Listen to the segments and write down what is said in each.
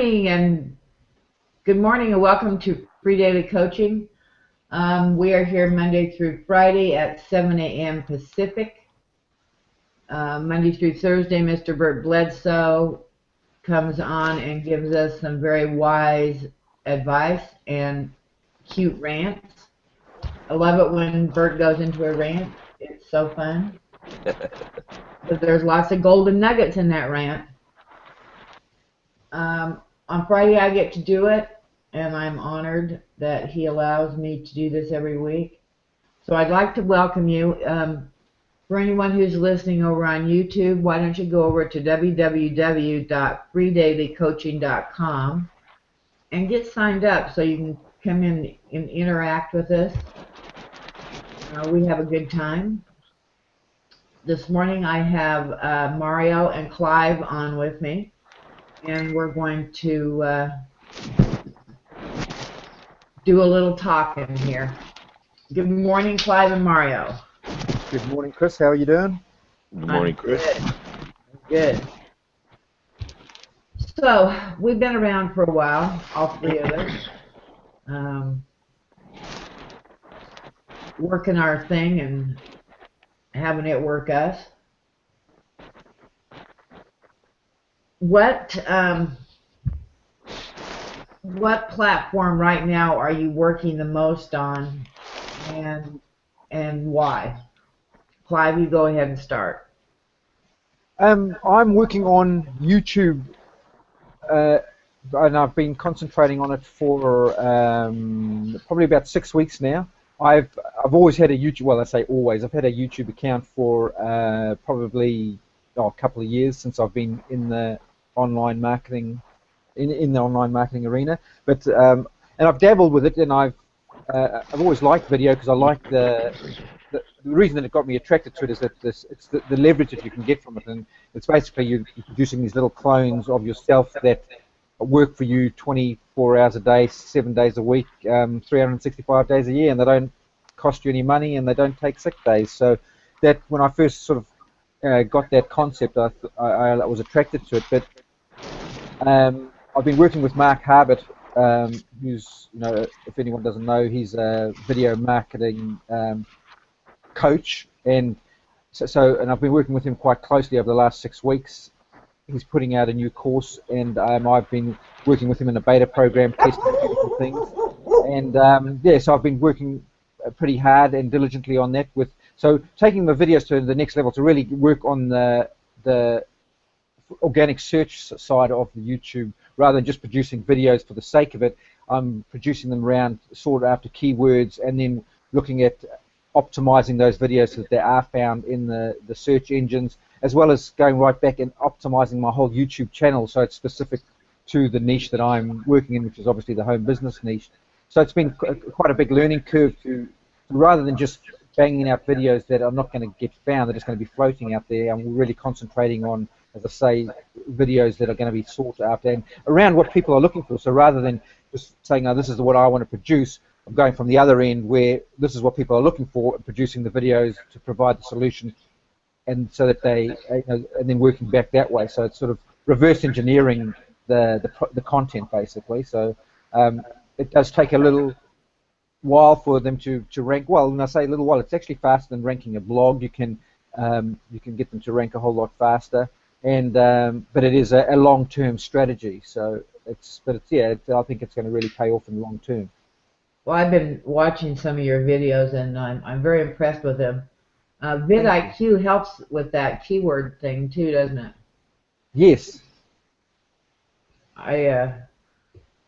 and good morning and welcome to Free Daily Coaching. We are here Monday through Friday at 7 a.m. Pacific. Monday through Thursday, Mr. Bert Bledsoe comes on and gives us some very wise advice and cute rants. I love it when Bert goes into a rant. It's so fun. But there's lots of golden nuggets in that rant. On Friday I get to do it, and I'm honored that he allows me to do this every week. So I'd like to welcome you. For anyone who's listening over on YouTube, why don't you go over to www.freedailycoaching.com and get signed up so you can come in and interact with us. We have a good time. This morning I have Mario and Clive on with me, and we're going to do a little talking here. Good morning, Clive and Mario. Good morning, Chris. How are you doing? Good morning, Chris. Good. So, we've been around for a while, all three of us, working our thing and having it work us. What platform right now are you working the most on, and why? Clive, you go ahead and start. I'm working on YouTube, and I've been concentrating on it for probably about 6 weeks now. I've always had a YouTube. Well, I say always. I've had a YouTube account for probably a couple of years since I've been in the online marketing in the online marketing arena. But and I've dabbled with it, and I've always liked video because I like the reason that it got me attracted to it is that it's the leverage that you can get from it, and it's basically you're producing these little clones of yourself that work for you 24 hours a day, 7 days a week, 365 days a year, and they don't cost you any money, and they don't take sick days. So that when I first sort of got that concept, I was attracted to it. But I've been working with Mark Harbert, who's, if anyone doesn't know, he's a video marketing coach, and and I've been working with him quite closely over the last 6 weeks. He's putting out a new course, and I've been working with him in a beta program, testing different things, and so I've been working pretty hard and diligently on that. So taking the videos to the next level to really work on the organic search side of the YouTube, rather than just producing videos for the sake of it. I'm producing them around sought after keywords, and then looking at optimizing those videos so that they are found in the search engines, as well as going right back and optimizing my whole YouTube channel so it's specific to the niche that I'm working in, which is obviously the home business niche. So it's been quite a big learning curve to rather than just banging out videos that are not going to get found, they're just going to be floating out there. I'm really concentrating on, as I say, videos that are going to be sought after and around what people are looking for. So rather than just saying, "Oh, this is what I want to produce," I'm going from the other end where this is what people are looking for, and producing the videos to provide the solution, and so that they, and then working back that way. So it's sort of reverse engineering the content basically. So it does take a little while for them to rank well. And I say a little while, it's actually faster than ranking a blog. You can get them to rank a whole lot faster, and but it is a long-term strategy. So I think it's going to really pay off in the long term. Well, I've been watching some of your videos, and I'm very impressed with them. vidIQ helps with that keyword thing too, doesn't it? Yes.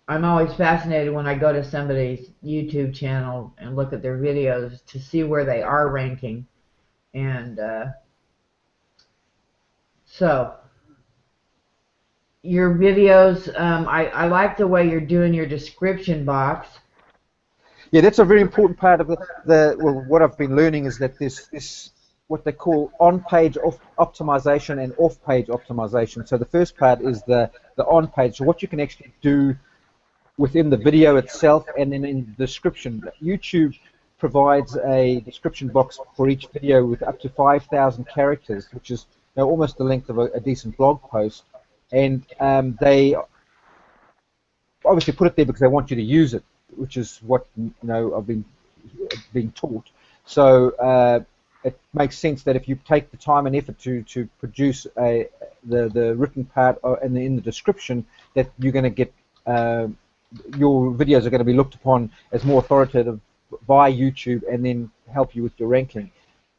I'm always fascinated when I go to somebody's YouTube channel and look at their videos to see where they are ranking, and so your videos, I like the way you're doing your description box. Yeah, that's a very important part of what I've been learning is that this what they call on-page optimization and off-page optimization. So the first part is the on-page, so what you can actually do within the video itself, and then in the description. YouTube provides a description box for each video with up to 5,000 characters, which is almost the length of a decent blog post, and they obviously put it there because they want you to use it, which is what I've been being taught. So it makes sense that if you take the time and effort to produce the written part and in the description, that you're going to get your videos are going to be looked upon as more authoritative by YouTube and then help you with your ranking.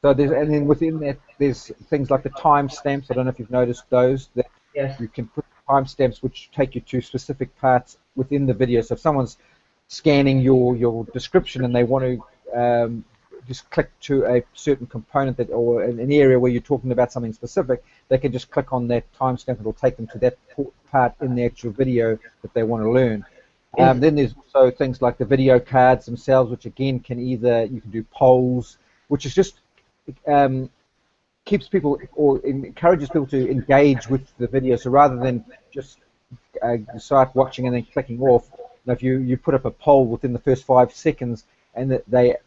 So and then within that there's things like the timestamps. I don't know if you've noticed those, that Yes. you can put timestamps which take you to specific parts within the video. So if someone's scanning your description and they want to just click to a certain component or an area where you're talking about something specific, they can just click on that timestamp and it'll take them to that part in the actual video that they want to learn. Then there's also things like the video cards themselves, which again you can do polls, which is just keeps people or encourages people to engage with the video. So rather than just start watching and then clicking off, if you put up a poll within the first 5 seconds and they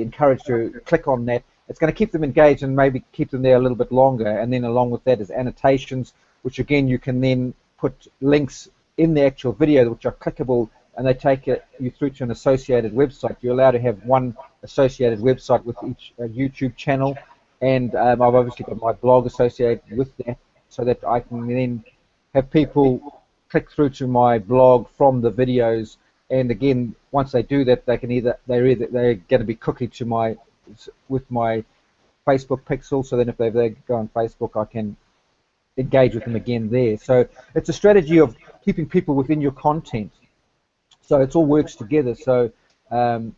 encourage to click on that, it's going to keep them engaged and maybe keep them there a little bit longer. And then along with that is annotations, which again you can then put links in the actual video which are clickable, and they take you through to an associated website. You're allowed to have one associated website with each YouTube channel, and I've obviously got my blog associated with that, so that I can then have people click through to my blog from the videos. And again, once they do that, they're going to be cookied to with my Facebook pixel. So then if they go on Facebook, I can engage with them again there. So it's a strategy of keeping people within your content. So it all works together. So and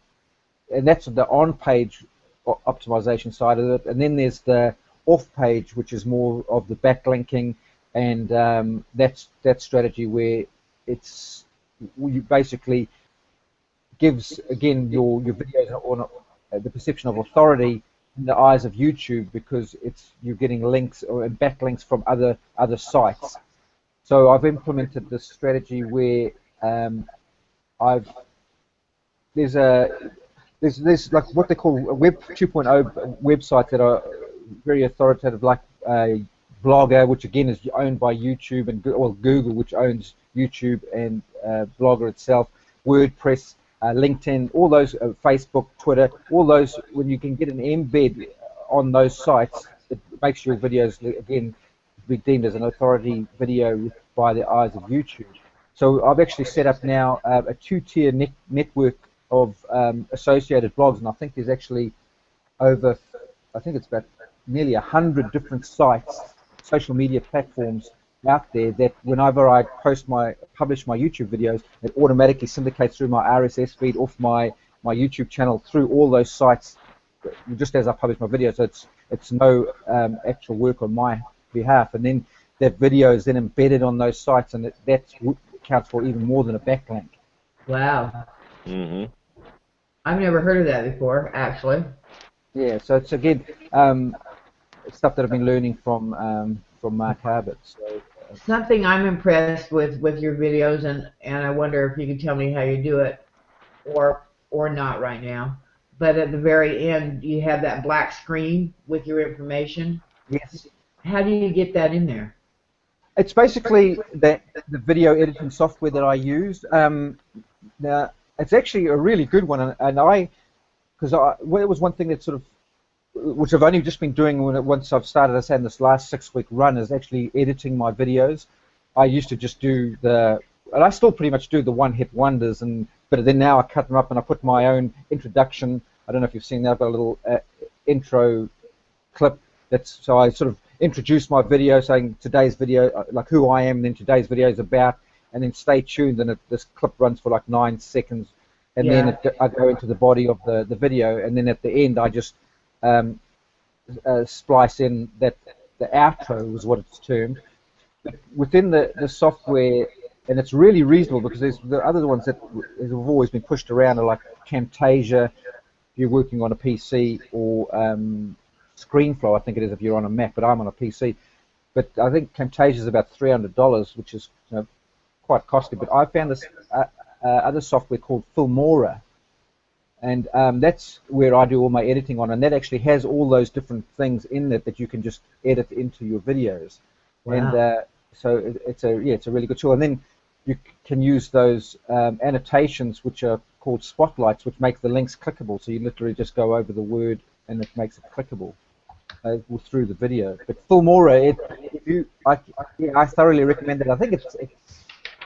that's the on-page optimization side of it. And then there's the off-page, which is more of the backlinking, and that's that strategy where you basically gives again your videos on the perception of authority in the eyes of YouTube, because you're getting links or backlinks from other sites. So I've implemented this strategy where there's like what they call a Web 2.0 websites that are very authoritative, like Blogger, which again is owned by YouTube, and Google, which owns YouTube and Blogger itself, WordPress, LinkedIn, all those, Facebook, Twitter, all those. When you can get an embed on those sites, it makes your videos again be deemed as an authority video by the eyes of YouTube. So I've actually set up now a 2-tier network of associated blogs, and I think there's actually I think it's about nearly 100 different sites, social media platforms out there, that whenever I publish my YouTube videos, it automatically syndicates through my RSS feed off my YouTube channel through all those sites just as I publish my videos. So it's no actual work on my behalf, and then that video is then embedded on those sites, and that counts for even more than a backlink. Wow. Mm-hmm. I've never heard of that before, actually. Yeah, so it's again stuff that I've been learning from Mark Harbert. So, Something I'm impressed with your videos, and I wonder if you can tell me how you do it, or not right now. But at the very end, you have that black screen with your information. yes. How do you get that in there? It's basically the video editing software that I use. Now, it's actually a really good one, and it was one thing that which I've only just been doing once I've started, I say, in this last 6-week run, is actually editing my videos. I used to just do and I still pretty much do the one-hit wonders, but then now I cut them up and I put my own introduction. I don't know if you've seen that. I've got a little intro clip. So I sort of introduce my video, saying today's video, like who I am, and then today's video is about, and then stay tuned, and this clip runs for like 9 seconds, and then I go into the body of the video, and then at the end I just splice in the outro, was what it's termed. But within the software, and it's really reasonable, because there's the other ones that have always been pushed around are like Camtasia, if you're working on a PC, or ScreenFlow, I think it is if you're on a Mac, but I'm on a PC. But I think Camtasia is about $300, which is quite costly. But I found this other software called Filmora, and that's where I do all my editing on, and that actually has all those different things in it that you can just edit into your videos. Wow. And so it's a really good tool. And then you can use those annotations, which are called spotlights, which make the links clickable. So you literally just go over the word, and it makes it clickable through the video. But Filmora, I thoroughly recommend it. I think it's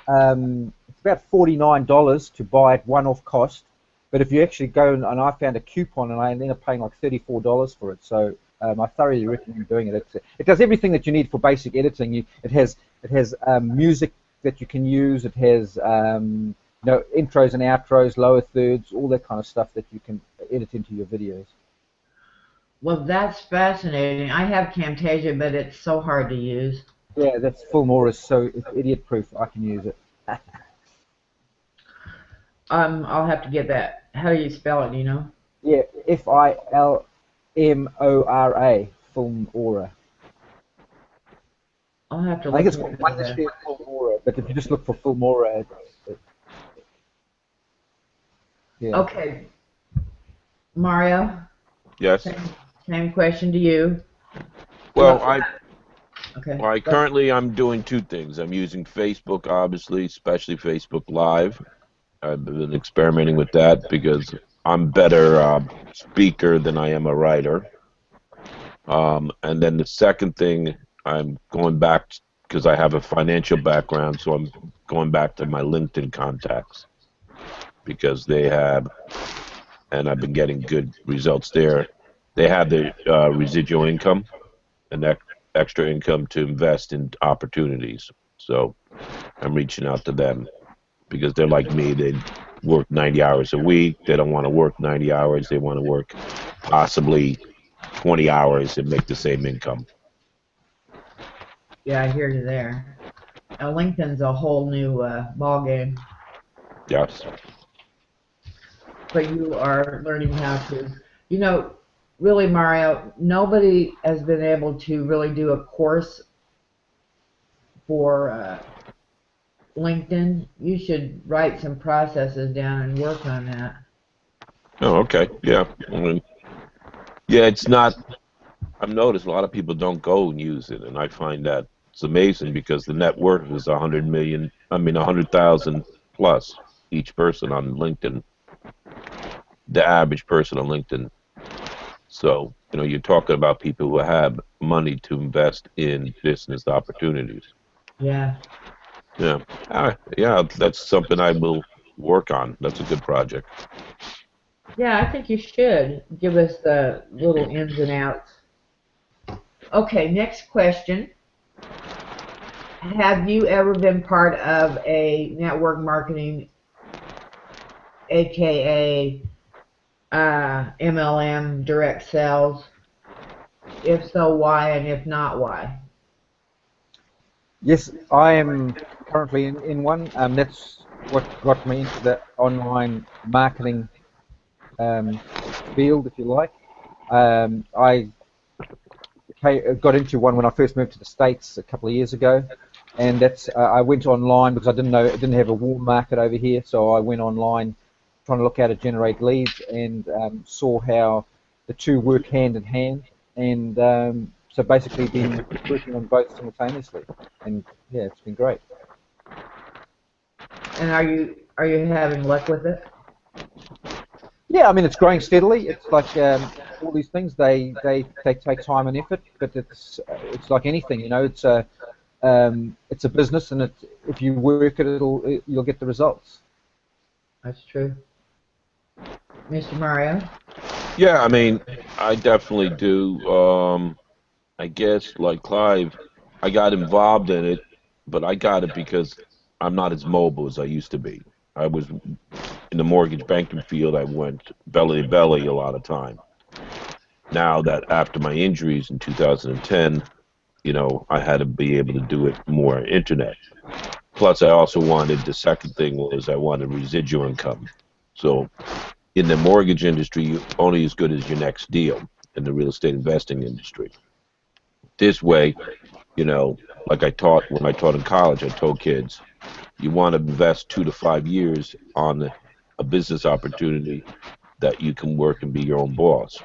about $49 to buy it one-off cost. But if you actually go and I found a coupon, and I ended up paying like $34 for it. So I thoroughly recommend doing it. It does everything that you need for basic editing. It has music that you can use. It has intros and outros, lower thirds, all that kind of stuff that you can edit into your videos. Well, that's fascinating. I have Camtasia, but it's so hard to use. Yeah, that's Filmora is so idiot-proof. I can use it. I'll have to get that. How do you spell it? Do you know? Yeah, Filmora, Filmora. I'll have to I look think it's into called that. Filmora, but if you just look for Filmora, yeah. Okay, Mario. Yes. Same question to you. Well, Okay. I'm doing two things. I'm using Facebook, obviously, especially Facebook Live. I've been experimenting with that because I'm better speaker than I am a writer. And then the second thing, I'm going back because I have a financial background, so I'm going back to my LinkedIn contacts because they have, and I've been getting good results there. They have the residual income and extra income to invest in opportunities. So I'm reaching out to them because they're like me. They work 90 hours a week. They don't want to work 90 hours. They want to work possibly 20 hours and make the same income. Yeah, I hear you there. LinkedIn's a whole new ball game. Yes. But you are learning how to. Really, Mario, nobody has been able to really do a course for LinkedIn. You should write some processes down and work on that. Oh, okay. Yeah. Yeah, it's not. I've noticed a lot of people don't go and use it, and I find that it's amazing because the net worth is 100,000 plus each person on LinkedIn. The average person on LinkedIn. So, you're talking about people who have money to invest in business opportunities. Yeah. Yeah. Yeah, that's something I will work on. That's a good project. Yeah, I think you should give us the little ins and outs. Okay, next question. Have you ever been part of a network marketing, aka MLM, direct sales? If so, why? And if not, why? Yes, I am currently in one. That's what got me into the online marketing field, if you like. I got into one when I first moved to the States a couple of years ago, and that's I went online because I didn't have a warm market over here, so I went online trying to look how to generate leads and saw how the two work hand in hand, and so basically been working on both simultaneously, and yeah, it's been great. And are you having luck with it? Yeah, I mean it's growing steadily. It's like all these things. They take time and effort, but it's like anything, It's a business, and if you work it, you'll get the results. That's true. Mr. Mario? Yeah, I mean, I definitely do. I guess, like Clive, I got involved in it, but I got it because I'm not as mobile as I used to be. I was in the mortgage banking field. I went belly to belly a lot of time. Now that after my injuries in 2010, I had to be able to do it more internet. Plus, I also wanted, the second thing was I wanted residual income. So in the mortgage industry, you're only as good as your next deal in the real estate investing industry. This way, like when I taught in college, I told kids, you want to invest 2 to 5 years on a business opportunity that you can work and be your own boss.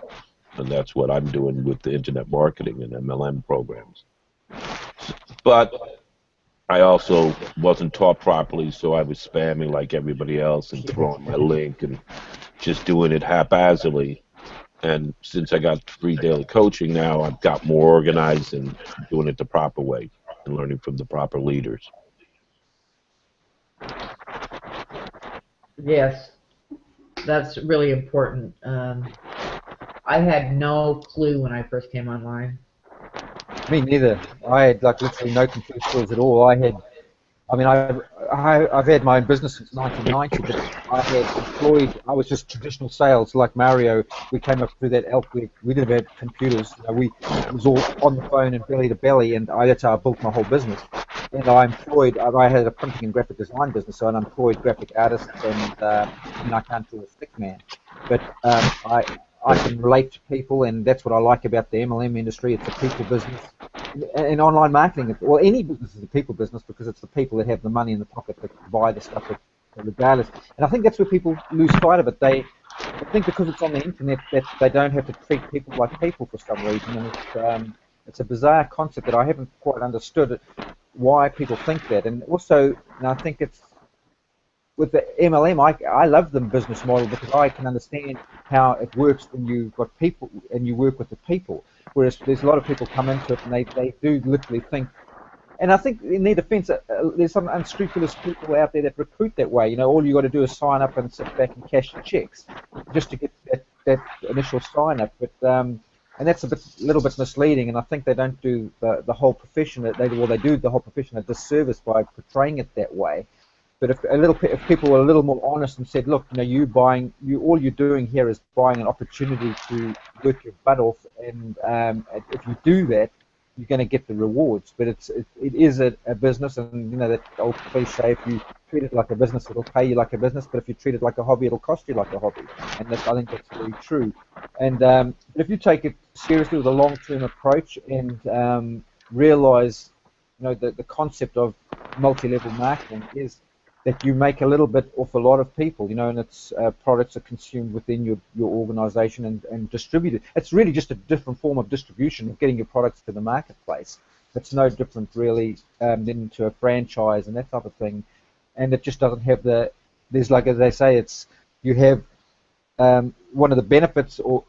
And that's what I'm doing with the internet marketing and MLM programs. But I also wasn't taught properly, so I was spamming like everybody else and throwing my link and just doing it haphazardly. And since I got free daily coaching now, I've got more organized and doing it the proper way and learning from the proper leaders. Yes, that's really important. I had no clue when I first came online. Me neither. I had like literally no computer skills at all. I mean, I've had my own business since 1990, but I had employed. I was just traditional sales, like Mario. We came up through that elk. We didn't have computers. You know, it was all on the phone and belly to belly, and that's how I built my whole business. And I had a printing and graphic design business, so I employed graphic artists, and I mean, I can't draw a stick man, but I can relate to people, and that's what I like about the MLM industry. It's a people business. In online marketing, well, any business is a people business because it's the people that have the money in the pocket that buy the stuff regardless. And I think that's where people lose sight of it. They think because it's on the internet that they don't have to treat people like people for some reason, and it's a bizarre concept that I haven't quite understood why people think that. And also, I think it's with the MLM, I love the business model because I can understand how it works when you've got people and you work with the people. Whereas there's a lot of people come into it and they do literally think, and I think in their defense, there's some unscrupulous people out there that recruit that way. You know, all you got to do is sign up and sit back and cash your checks just to get that initial sign up. But and that's little bit misleading, and I think they don't do the whole profession. They do the whole profession a disservice by portraying it that way. But if people were a little more honest and said, look, all you're doing here is buying an opportunity to work your butt off, and if you do that, you're going to get the rewards. But it is a business, and you know that old cliche: if you treat it like a business, it'll pay you like a business. But if you treat it like a hobby, it'll cost you like a hobby. And I think that's very true. And but if you take it seriously with a long-term approach and realize, the concept of multi-level marketing is that you make a little bit off a lot of people, and its products are consumed within your organization and distributed. It's really just a different form of distribution of getting your products to the marketplace. It's no different really than to a franchise and that type of thing. And it just doesn't have there's like, as they say, you have one of the benefits of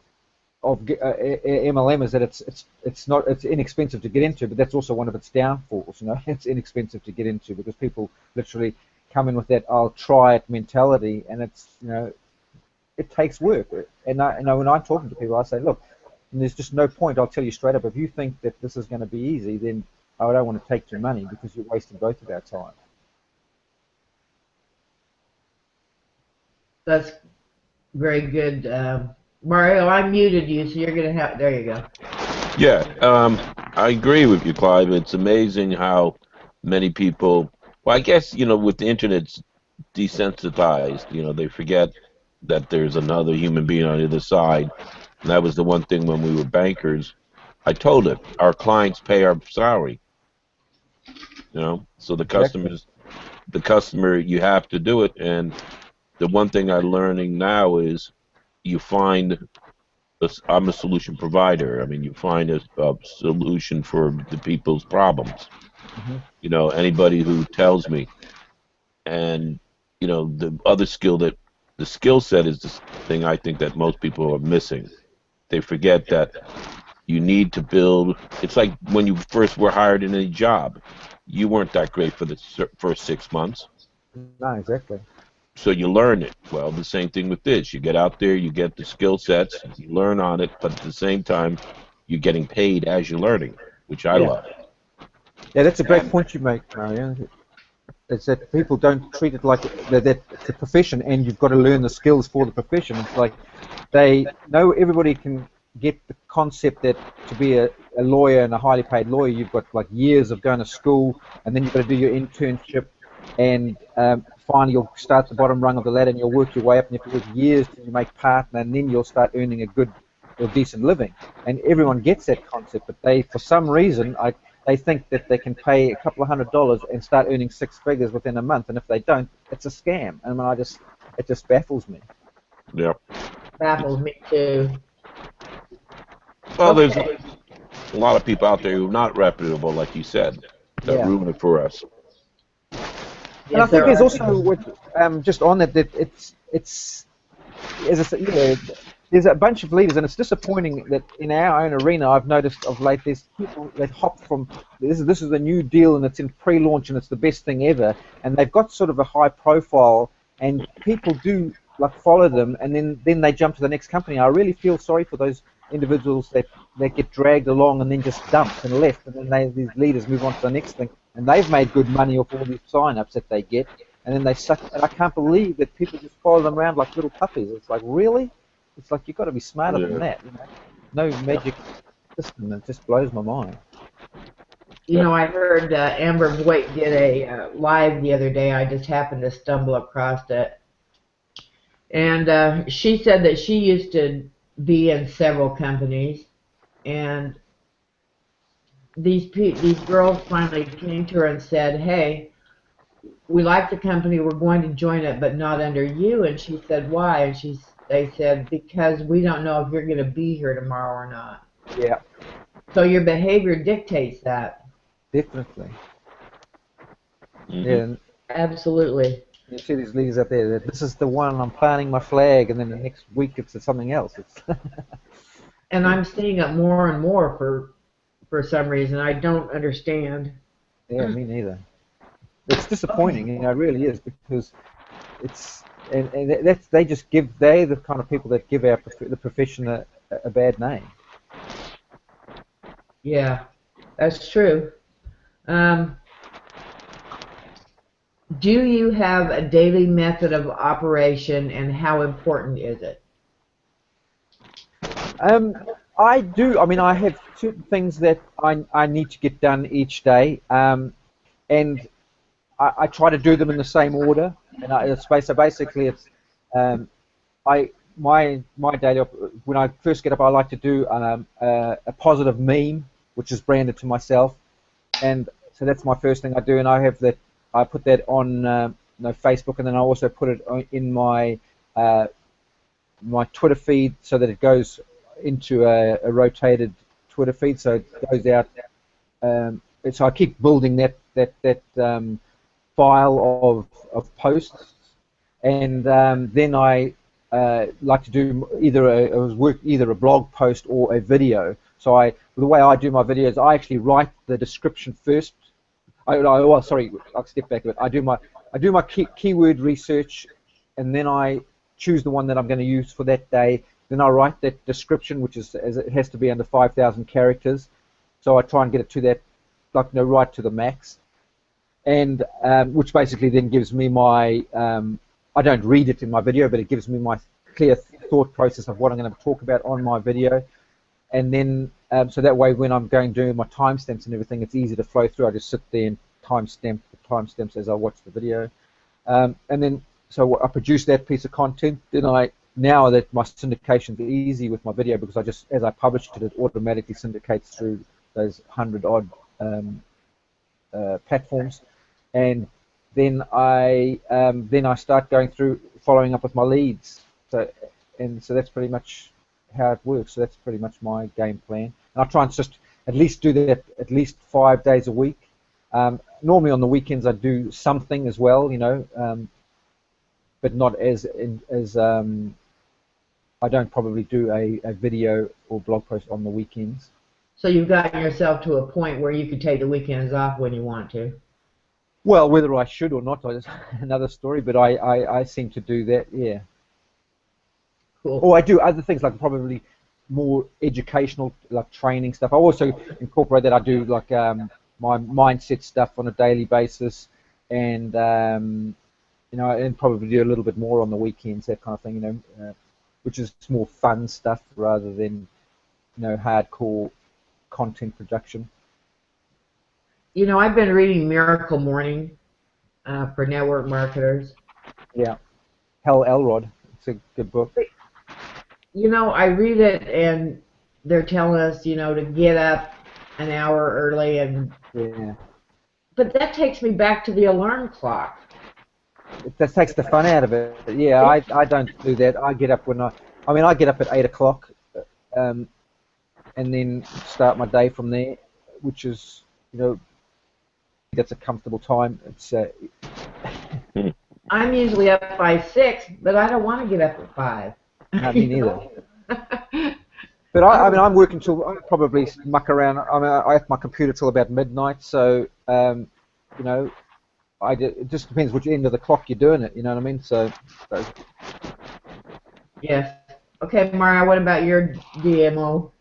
MLM is that it's inexpensive to get into, but that's also one of its downfalls. It's inexpensive to get into because people literally come in with that I'll try it mentality, and it takes work. And when I'm talking to people, I say, look, there's just no point. I'll tell you straight up, if you think that this is going to be easy, then I don't want to take your money because you're wasting both of our time. That's very good. Mario, I muted you, so you're going to have, there you go. Yeah, I agree with you, Clive. It's amazing how many people, well, I guess, with the internet, it's desensitized. They forget that there's another human being on the other side. And that was the one thing when we were bankers. I told it, our clients pay our salary. So the customer, you have to do it. And the one thing I'm learning now is I'm a solution provider. I mean, you find a solution for the people's problems. Mm-hmm. Anybody who tells me, and the skill set is the thing I think that most people are missing. They forget that you need to build. It's like when you first were hired in a job, you weren't that great for the first 6 months. No, exactly. So you learn it. Well, the same thing with this. You get out there, you get the skill sets, you learn on it, but at the same time, you're getting paid as you're learning, which I love. Yeah, that's a great point you make, Mario. It's that people don't treat it like that it's a profession, and you've got to learn the skills for the profession. It's like they know everybody can get the concept that to be a lawyer and a highly paid lawyer, you've got like years of going to school, and then you've got to do your internship, and finally you'll start the bottom rung of the ladder and you'll work your way up, and you have to work years till you make partner, and then you'll start earning a good or decent living. And everyone gets that concept, but for some reason, they think that they can pay a couple of $100 and start earning six figures within a month, and if they don't, it's a scam. And it just baffles me. Yeah. Baffles me too. Well, there's a lot of people out there who are not reputable, like you said, that ruin it for us. And I Yes, think there there's are. also just on that it's as I said, there's a bunch of leaders, and it's disappointing that in our own arena, I've noticed of late, there's people that hop from this is a new deal and it's in pre-launch and it's the best thing ever, and they've got sort of a high profile, and people do like follow them, and then they jump to the next company. I really feel sorry for those individuals that get dragged along and then just dumped and left, and then these leaders move on to the next thing, and they've made good money off all these sign-ups that they get. And then they suck, and I can't believe that people just follow them around like little puppies. It's like, really? It's like you've got to be smarter than Yeah. that. No magic system. It just blows my mind. I heard Amber Voigt did a live the other day. I just happened to stumble across it. And she said that she used to be in several companies, and these girls finally came to her and said, "Hey, we like the company. We're going to join it, but not under you." And she said, "Why?" And they said, "Because we don't know if you're going to be here tomorrow or not." Yeah, So your behavior dictates that. definitely. Yeah, Hmm. and Absolutely. you see these leaders out there that this is the one, I'm planting my flag, and then the next week it's something else. It's And I'm seeing it more and more for some reason. I don't understand. yeah, me neither. It's disappointing, it really is, because it's and that's they're the kind of people that give the profession a bad name. Yeah, that's true. Um, do you have a daily method of operation, and how important is it? Um, I do. I mean, I have certain things that I need to get done each day, and I try to do them in the same order. And so basically, it's um, I my daily when I first get up, I like to do a positive meme, which is branded to myself, and so that's my first thing I do, and I put that on Facebook, and then I also put it in my Twitter feed so that it goes into a rotated Twitter feed, so it goes out. And so I keep building that file of posts, and then I like to do either a blog post or a video. So the way I do my videos, I actually write the description first. Well, sorry, I'll step back a bit. I do my keyword research, and then I choose the one that I'm going to use for that day. Then I write that description, which is as it has to be under 5,000 characters. So I try and get it to that, like, right to the max, and which basically then gives me my. I don't read it in my video, but it gives me my clear thought process of what I'm going to talk about on my video, and then so that way when I'm going doing my timestamps and everything, it's easy to flow through. I just sit there and timestamp the timestamps as I watch the video, and then so I produce that piece of content. Then now that my syndication is easy with my video, because as I publish it, it automatically syndicates through those 100 odd platforms, and then I start going through following up with my leads. So that's pretty much how it works. So that's pretty much my game plan. And I try and just at least do that at least 5 days a week. Normally on the weekends I do something as well, but not as I don't probably do a video or blog post on the weekends. So you've gotten yourself to a point where you could take the weekends off when you want to. Well, whether I should or not is another story, but I seem to do that, yeah. Cool. Or I do other things, like probably more educational, like training stuff. I also incorporate that. I do like my mindset stuff on a daily basis, and and probably do a little bit more on the weekends, that kind of thing, which is more fun stuff rather than hardcore content production. I've been reading Miracle Morning for network marketers. Yeah, Hal Elrod. It's a good book. I read it, and they're telling us, to get up an hour early, Yeah. but that takes me back to the alarm clock. That takes the fun out of it. Yeah, I don't do that. I get up I get up at 8 o'clock, and then start my day from there, which is, that's a comfortable time. It's I'm usually up by 6, but I don't want to get up at 5. No, me neither. know? But I mean, I'm working till I probably muck around. I mean, I have my computer till about midnight, so you know, it just depends which end of the clock you're doing it. You know what I mean? So Yes. Okay, Mara, what about your DMO?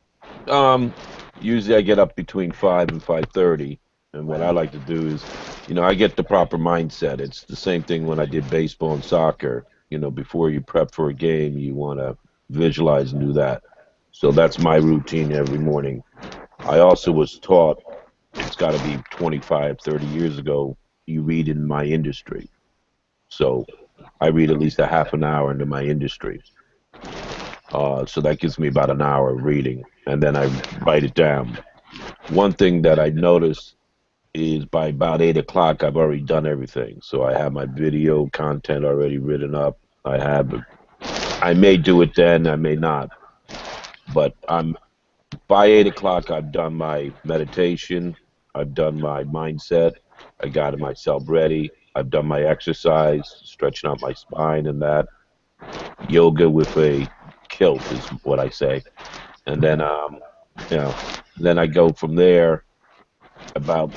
Um, Usually I get up between 5 and 5:30, and what I like to do is, I get the proper mindset. It's the same thing when I did baseball and soccer. Before you prep for a game, you want to visualize and do that. So that's my routine every morning. I also was taught it's got to be 25, 30 years ago. You read in my industry, so I read at least a half an hour into my industry. So that gives me about an hour of reading, and then I write it down. One thing that I noticed is by about 8 o'clock, I've already done everything. So I have my video content already written up. I may do it then, I may not, but by 8 o'clock, I've done my meditation, I've done my mindset, I got myself ready, I've done my exercise, stretching out my spine and that. Yoga with a kilt is what I say. And then you know then I go from there. About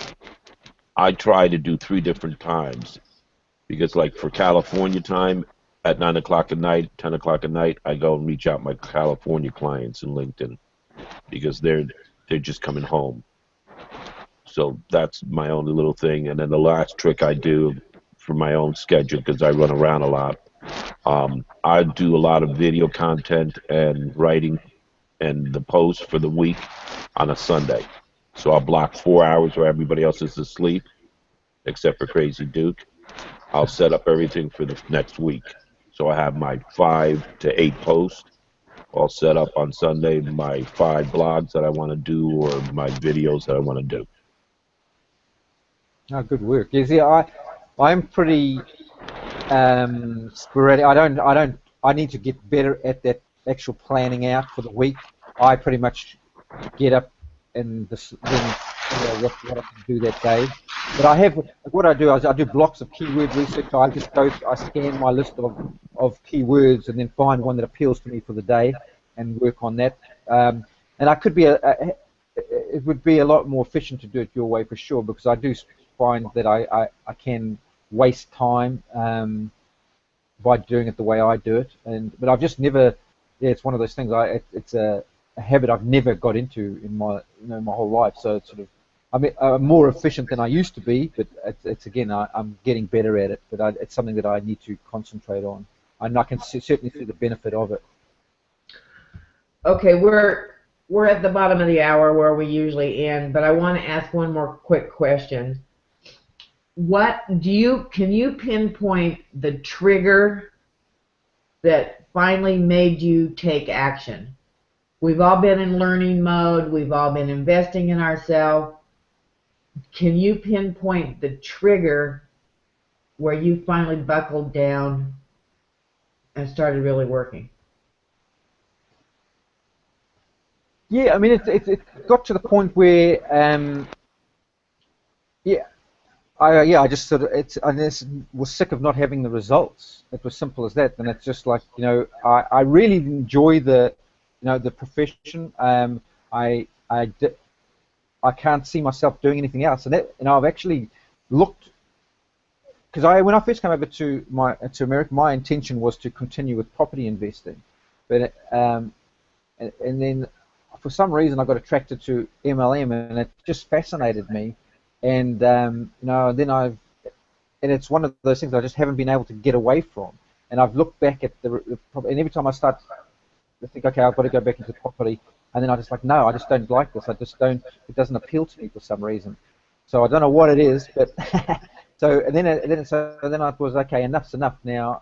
I try to do 3 different times, because like for California time at 9 o'clock at night, 10 o'clock at night, I go and reach out my California clients in LinkedIn, because they're just coming home. So that's my only little thing. And then the last trick I do for my own schedule, because I run around a lot, I do a lot of video content and writing and the post for the week on a Sunday. So I'll block 4 hours where everybody else is asleep, except for Crazy Duke. I'll set up everything for the next week. So I have my 5 to 8 posts all set up on Sunday, my 5 blogs that I want to do, or my videos that I want to do. no, good work. You see, I'm pretty sporadic. I need to get better at that actual planning out for the week. I pretty much get up and then what I can do that day. But what I do is I do blocks of keyword research. I scan my list of keywords and then find one that appeals to me for the day and work on that. And it would be a lot more efficient to do it your way for sure, because I do find that I can waste time by doing it the way I do it. But I've just never, yeah, it's one of those things. It's a habit I've never got into in my whole life. So it's sort of, I'm more efficient than I used to be, but it's again, I'm getting better at it. But it's something that I need to concentrate on, and I can certainly see the benefit of it. Okay, we're at the bottom of the hour where we usually end, but I want to ask one more quick question. Can you pinpoint the trigger that finally made you take action? We've all been in learning mode. We've all been investing in ourselves. Can you pinpoint the trigger where you finally buckled down and started really working? Yeah, I mean, it got to the point where, yeah, I just sort of I just was sick of not having the results. It was simple as that, and it's just like, I really enjoy the profession. I can't see myself doing anything else, and I've actually looked, because when I first came over to America, my intention was to continue with property investing, but and then for some reason I got attracted to MLM, and it just fascinated me, and then and it's one of those things I just haven't been able to get away from, and I've looked back at and every time I start to think, okay, I've got to go back into property, and then I just like, no, I just don't like this. It doesn't appeal to me for some reason. So I don't know what it is, but so then I was, okay, enough's enough now.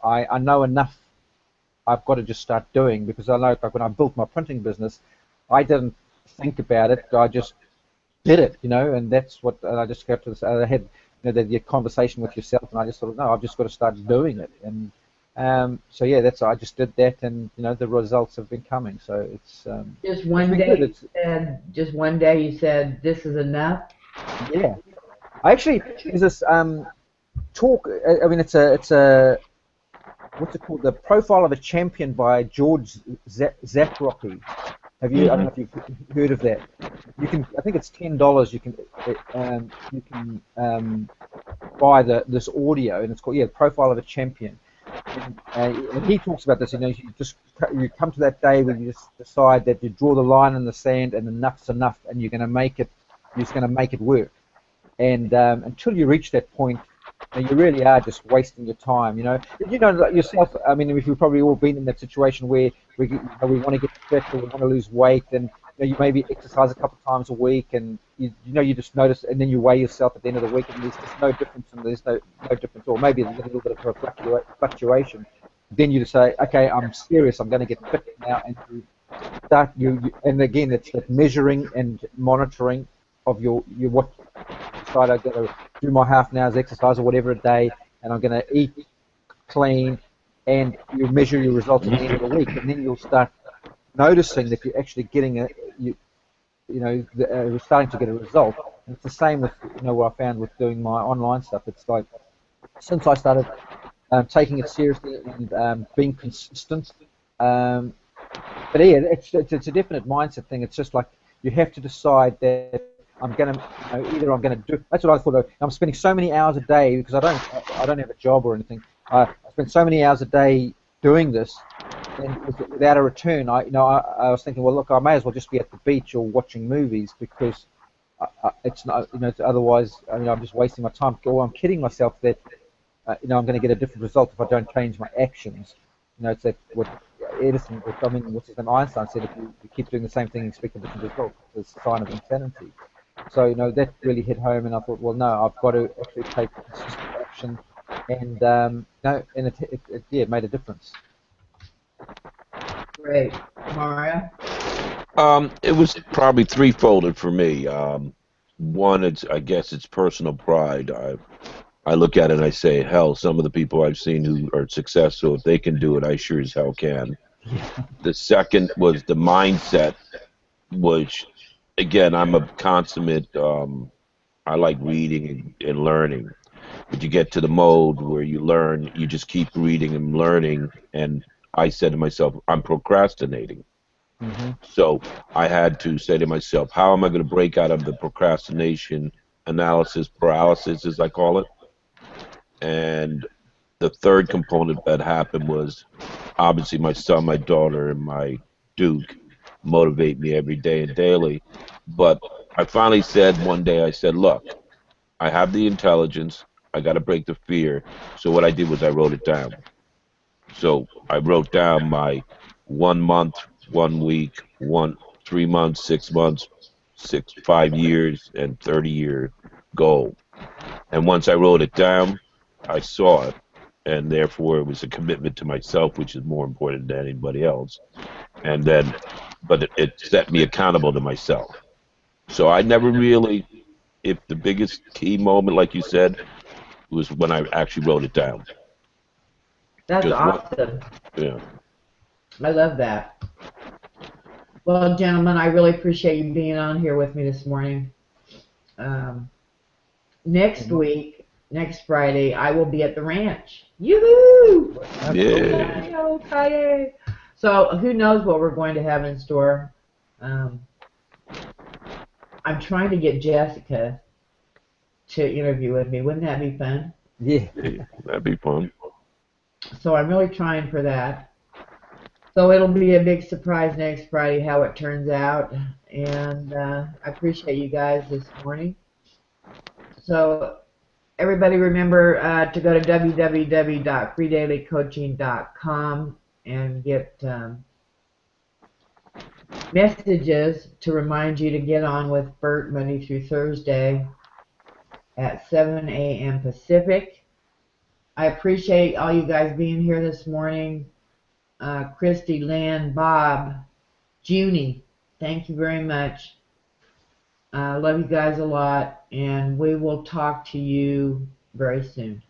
I know enough. I've got to just start doing, because I know, like when I built my printing business, I didn't think about it. I just did it, and that's what I just got to this. I had the conversation with yourself, and I just thought, no, I've just got to start doing it. And so yeah, I just did that, and the results have been coming. So it's just one day you said this is enough. Yeah, I actually there's this talk. I mean, it's a what's it called? The Profile of a Champion by George Zakrocki. Have you? I don't know if you've heard of that. You can. I think it's $10. You can buy this audio, and it's called Profile of a Champion. And he talks about this. You come to that day where you just decide that you draw the line in the sand, and enough's enough, and you're going to make it. You're just going to make it work. And until you reach that point, you really are just wasting your time. Like yourself. I mean, we've probably all been in that situation where we want to get fit or we want to lose weight, and you maybe exercise a couple of times a week, and you just notice, and then you weigh yourself at the end of the week, and there's just no difference, and there's no difference, or maybe there's a little bit of a fluctuation. Then you just say, okay, I'm serious. I'm going to get fit now, and you start and again, it's that measuring and monitoring of your what you decide. I'm going to do my half an hour's exercise or whatever a day, and I'm going to eat clean, and you measure your results at the end of the week, and then you'll start noticing that you're actually getting we're starting to get a result. And it's the same with what I found with doing my online stuff. It's like since I started taking it seriously and being consistent. But yeah, it's a definite mindset thing. It's just like you have to decide that I'm gonna either I'm gonna do. That's what I thought. I'm spending so many hours a day because I don't have a job or anything. I spend so many hours a day doing this, and without a return. I was thinking, well, look, I may as well just be at the beach or watching movies because it's not, otherwise, I'm just wasting my time. Or I'm kidding myself that, I'm going to get a different result if I don't change my actions. It's that what Edison, what's his name, Einstein said: if you keep doing the same thing and expect a different result, it's a sign of insanity. So that really hit home, and I thought, well, no, I've got to actually take consistent action, and it made a difference. Great. Mario? It was probably threefolded for me. One, I guess it's personal pride. I look at it and I say, hell, some of the people I've seen who are successful, if they can do it, I sure as hell can. The second was the mindset, which, again, I'm a consummate, I like reading and learning. But you get to the mode where you learn, you just keep reading and learning. And I said to myself, I'm procrastinating. Mm-hmm. So I had to say to myself, how am I going to break out of the procrastination analysis paralysis, as I call it? And the third component that happened was obviously my son, my daughter, and my Duke motivate me every day and daily. But I finally said one day, I said, look, I have the intelligence. I got to break the fear. So what I did was I wrote it down. So I wrote down my 1 month, 1 week, 3 months, 6 months, 5 years, and 30-year goal. And once I wrote it down, I saw it, and therefore it was a commitment to myself, which is more important than anybody else. And then, but it set me accountable to myself. So I never really, if the biggest key moment, like you said, was when I actually wrote it down. That's awesome. Yeah. I love that. Well, gentlemen, I really appreciate you being on here with me this morning. Next week, next Friday, I will be at the ranch. Yoo-hoo! Yeah. So who knows what we're going to have in store. I'm trying to get Jessica to interview with me. Wouldn't that be fun? Yeah. That'd be fun. So I'm really trying for that. So it'll be a big surprise next Friday how it turns out. And I appreciate you guys this morning. So everybody remember to go to www.freedailycoaching.com and get messages to remind you to get on with Bert Monday through Thursday at 7 a.m. Pacific. I appreciate all you guys being here this morning. Christy, Lynn, Bob, Junie, thank you very much. Love you guys a lot, and we will talk to you very soon.